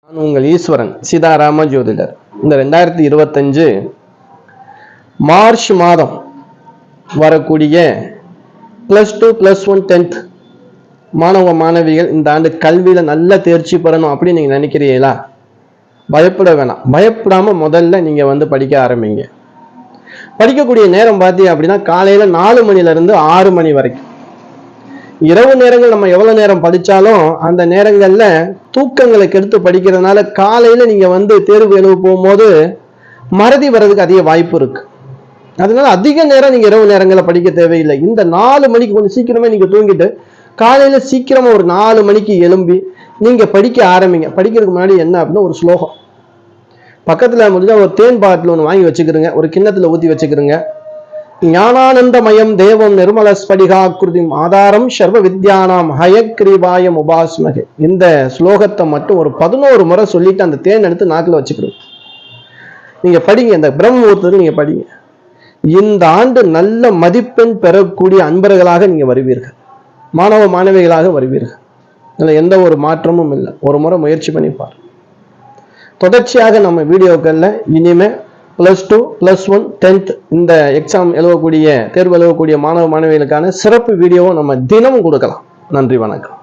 நான் உங்கள் ஈஸ்வரன் சீதாராம ஜோதிடர். இந்த 2025 மார்ச் மாதம் வரக்கூடிய +2 +1 10th மாணவ மாணவிகள் இந்த ஆண்டு கல்வியில நல்ல தேர்ச்சி பெறணும் அப்படின்னு நீங்க நினைக்கிறீங்களா? பயப்பட வேணாம். பயப்படாம முதல்ல நீங்க படிக்க ஆரம்பிங்க. படிக்கக்கூடிய நேரம் பார்த்தீங்க அப்படின்னா காலையில 4 மணில இருந்து 6 மணி வரைக்கும். இரவு நேரங்கள் நம்ம எவ்வளவு நேரம் படிச்சாலும் அந்த நேரங்கள்ல தூக்கங்களை கெடுத்து படிக்கிறதுனால காலையில நீங்க தேர்வு எழுத போகும்போது மறதி வர்றதுக்கு அதிக வாய்ப்பு இருக்கு. அதனால அதிக நேரம் நீங்க இரவு நேரங்களை படிக்க தேவையில்லை. இந்த 4 மணிக்கு கொஞ்சம் சீக்கிரமே நீங்க தூங்கிட்டு காலையில சீக்கிரமா ஒரு 4 மணிக்கு எழும்பி நீங்க படிக்க ஆரம்பிங்க. படிக்கிறதுக்கு முன்னாடி என்ன அப்படின்னா ஒரு ஸ்லோகம் பக்கத்துல முடிஞ்சா ஒரு தேன் பாட்டில் ஒன்று வாங்கி வச்சுக்கிறீங்க, ஒரு கிண்ணத்துல ஊத்தி வச்சுக்கிறீங்க. ஞானானந்தமயம் தேவம் நிர்மல ஸ்படிகாக்கிருதிம் ஆதாரம் சர்வ வித்யானாம் ஹயக்ரீவாயம் உபாஸ்மகே. இந்த ஸ்லோகத்தை மட்டும் ஒரு 11 முறை சொல்லிட்டு அந்த தேன் எடுத்து நாக்கில் வச்சுக்கிறோம். நீங்க படிங்க, இந்த பிரம்ம முகூர்த்தத்தில் நீங்க படிங்க. இந்த ஆண்டு நல்ல மதிப்பெண் பெறக்கூடிய அன்பர்களாக நீங்க வருவீர்கள், மாணவ மாணவிகளாக வருவீர்கள். அதில் எந்த ஒரு மாற்றமும் இல்லை. ஒரு முறை முயற்சி பண்ணிப்பார். தொடர்ச்சியாக நம்ம வீடியோக்கள்ல இனிமே +2 +1 10th இந்த எக்ஸாம் எழுதக்கூடிய தேர்வு எழுதக்கூடிய மாணவ மாணவிகளுக்கான சிறப்பு வீடியோவும் நம்ம தினமும் கொடுக்கலாம். நன்றி, வணக்கம்.